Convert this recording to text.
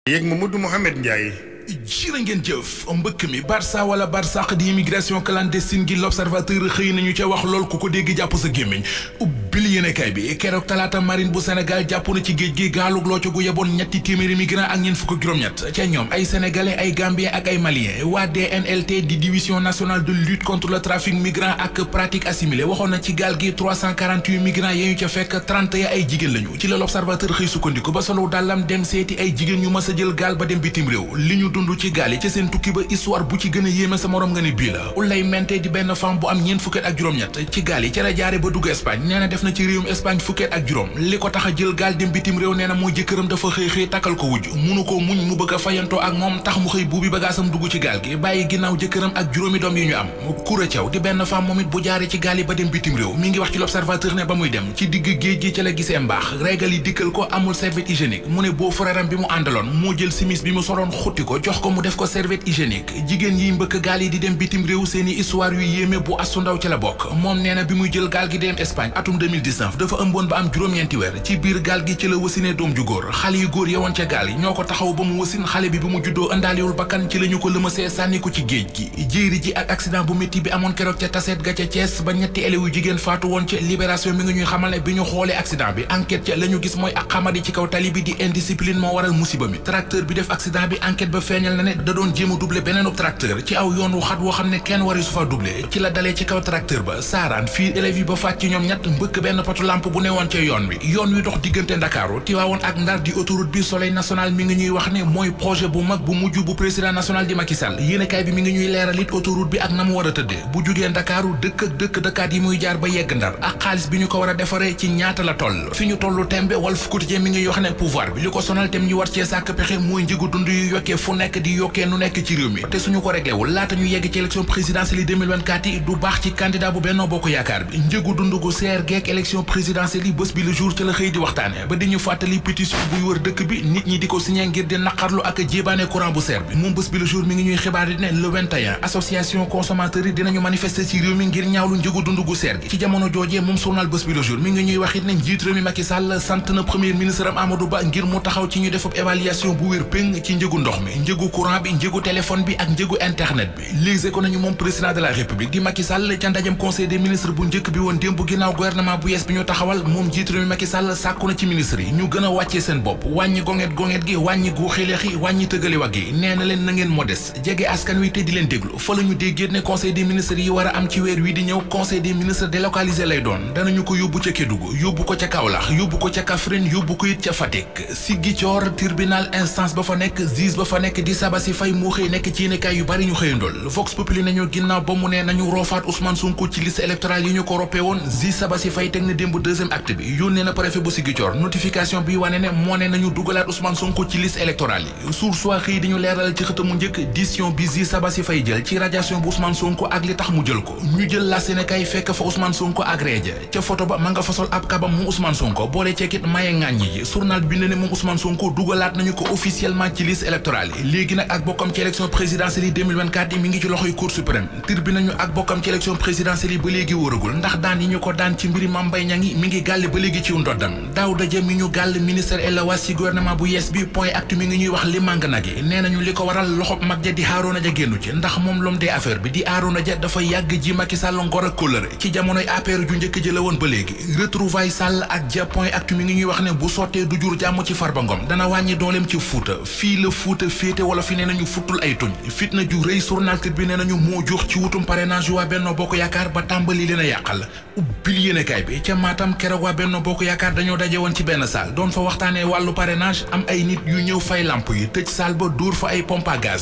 yeeg Mamadou Mouhamed Ndiaye. jërë ngeen jëf mbëkk mi Barça wala Barsaq di immigration clandestine gi l'observateur xëy nañu ca wax lool ku ko dégg jàpp sa gémmiñ ubbil yéenekaay bi keroog talaata marine bu Sénégal jàpp na ci géej gi gaalug looco gu yeboon ñetti téeméeri migrant ak ñeent fukk ak juróom-ñett ca ñoom ay sénégalais ay gambien ak ay malien waa DNLT di division nationale de lutte contre le trafic migrant ak pratique assimilée waxoon na ci gaal gi 348 migrants yi ñu ca fekk 30 ya ay jigéen lañu ci la l'observateur xëy sukkandiku ba solo dàllam dem seeti ay jigéen ñu mës a jël gaal ba dem bitim réew li ñu dund ci gaal yi ca seen tukki ba histoire bu ci gën a yéeme sa morom nga ne bii la Ulay Mente di benn femme bu am ñeent fukket ak juróom-ñett ci gaal yi ca la jaare ba dugg Espagne nee na def na ci réewum Espagne fukket ak juróom li ko tax a jël gaal dem bitim réew nee na moo jëkkëram dafa xëy takkal ko wujj munu ko muñ mu bëgg a fayantoo ak moom tax mu xëy buubi bagaasam dugg ci gaal gi bàyyi ginnaaw jëkkëram ak juróomi doom yi ñu am Koura Thiaw di benn femme moom it bu jaare ci gaal yi ba dem bitim réew mi ngi wax ci l'observateur ne ba muy dem ci digg géej gi ca la gisee mbaax régal yi dikkal ko amul serviette hygiénique mu ne boo frère am bi mu àndaloon moo jël simis bi mu soloon xutti ko jox ko mu def ko serviette hygiénique jigéen yi mbëkk gaal yi di dem bitim réew seeni histoire yu yéeme bu astu ndaw ci la bokk moom nee na bi muy jël gaal gi dem Espagne atum 2019 dafa ëmboon ba am juróom-ñeenti weer ci biir gaal gi ci la wasinee doom ju góor xale yu góor yewoon ca gaal yi ñoo ko taxaw ba mu wasin xale bi mu juddoo ëndaaliwul bakkan ci la ñu ko lëmasee sànni ko ci géej gi jéeri ji ak accident bu métti bi amoon keroog ca taseet ga ca Thiès ba ñetti élèves yu jigéen faatu woon ca libération mi ngi ñuy xamal ne bi ñu xoolee accident bi enquête ca la ñu gis mooy ak xamadi ci kaw tali bi di indiscipline moo waral musiba mi tracteur bi def accident bi enquête ba feeñal na ne da doon jéem a doubler beneen tracteur ci aw yoon wu xat woo xam ne kenn wari su fa doubler ci la dalee ci kaw tracteur ba saaraan fii élèves yi ba faat ci ñoom ñett mbëkk benn potu lampe bu newoon ca yoon wi dox diggante Ndakaaru Tiwaawoon ak Ndar di autoroute bi Soleil national mi ngi ñuy wax ne mooy projet bu mag bu mujj bu président national di Macky Sall yéenekaay bi mi ngi ñuy leeral it autoroute bi ak na mu war a tëddee bu jugee Ndakaaru dëkkaat yi muy jaar ba yegg Ndar ak xaalis bi ñu ko war a defaree ci ñaata la toll fi ñu tollu tembe Walf Quotidien mi ngi wax ne pouvoir bi li ko sonal tem ñu war cee sàkk pexe mooy njëgu dund yu yokkee fu nekk di yokkee nu nekk ci réew mi te suñu ko réglewul laata ñu yegg ci élection présidentielle yi 2024 yi du baax ci candidat bu Benno Bokk Yaakaar bi njëgu dund gu seer geek élection présidentielle yi bés bi le jour ci la xëy di waxtaane ba di ñu fàttali pétition buy wër dëkk bi nit ñi di ko signé ngir di naqarlu ak jébaane courant bu seer bi moom bés bi le jour mi ngi ñuy xibaar di ne le 21 association consommateurs yi dinañu manifester ci réew mi ngir ñaawlu njëgu dund gu seer gi ci jamono joojee moom journal bés bi le jour mi ngi ñuy wax it ne njiit réew mi Macky Sall sant na premier ministre am Amadou Ba ngir mu taxaw ci ñu defub évaluation bu wér péng ci njëgu ndox mi njëgu courant bi njëgu téléphone bi ak njëgu internet bi léegi ko nañu moom président de la république di Macky Sall ca ndajam conseil des ministres bu njëkk bi woon démb ginnaaw gouvernement bu yees bi ñu taxawal moom njiit réew mi Macky Sall sàkku na ci ministre yi ñu gën a wàccee seen bopp wàññi gonget gi wàññi guuxileex yi wàññi tëggali wag yi nee na leen na ngeen modeste jege askan wi te di leen déglu fa la ñu déggee ne conseil des ministres yi war a am ci weer wi di ñëw conseil des ministres délocalisé lay doon danañu ko yóbbu ca Kédougou yóbbu ko ca Kaolack yóbbu ko ca Kaffrine yóbbu ko it ca Fatick Ziguinchor tribunal instance ba fa nekk juge ba fa nekk di Sabassi Faye moo xëy nekk ci yéenekaay yu bari ñu xëyandool Vox Populi nañu ginnaaw ba mu ne nañu roofaat Ousmane Sonko ci liste électorale yi ñu ko roppee woon juge Sabassi Faye teg na démb deuxième acte bi yónnee na préfet bu Ziguinchor notification bi wane ne moo ne nañu dugalaat Ousmane Sonko ci liste électorale yi Source A xëy di ñu leeral ci xëtamu njëkk décision bi juge Sabassi Faye jël ci radiation bu Ousmane Sonko ak li tax mu jël ko ñu jël la Sénégal fekk fa Ousmane Sonko ak reeja ca photo ba ma nga fa sol ab kabam mu Ousmane Sonko boole ceekit maye ŋàññi ji journal bi ne moom Ousmane Sonko dugalaat nañu ko officiellement ci liste électorale yi léegi nag ak bokkam ci élection présidentielle yi 2024 yi mi ngi ci loxoy Cour suprême Tribune nañu ak bokkam ci élection présidentielle yi ba léegi wóoragul ndax daan yi ñu ko daan ci mbiri Mame Mbaye Niang yi mi ngi gàll ba léegi ci ndoddam Daouda Dia mi ñu gàll ministère Elhadji ci gouvernement bu yees bi point actu mi ngi ñuy wax li màng nag yi nee nañu li ko waral loxob mag ja di Harouna Dia génnu ci ndax moom l'homme des affaires bi di Harouna Dia dafa yàgg ji Macky Sall ngor ak kóllëre ci jamonoy APR ju njëkk jëla woon ba léegi retrouvailles Sall ak Dia point actu mi ngi ñuy wax ne bu sottee du jur jàmm ci Farba Ngom dana wàññi dooleem ci Fuuta fii la Fuuta féete wala fi nee nañu futtul ay tuñ fitna ju rëy journal bi nee nañu moo jox ci wutum parrainage waa Benno Bokk Yaakaar ba tàmbali leen a yàqal ubbil yéenekaay bi ca Matam keroog waa Benno Bokk Yaakaar dañoo daje woon ci benn salle doon fa waxtaanee wàllu parrainage am ay nit yu ñëw fay lamp yi tëj salle ba dóor fa ay pompe à gaz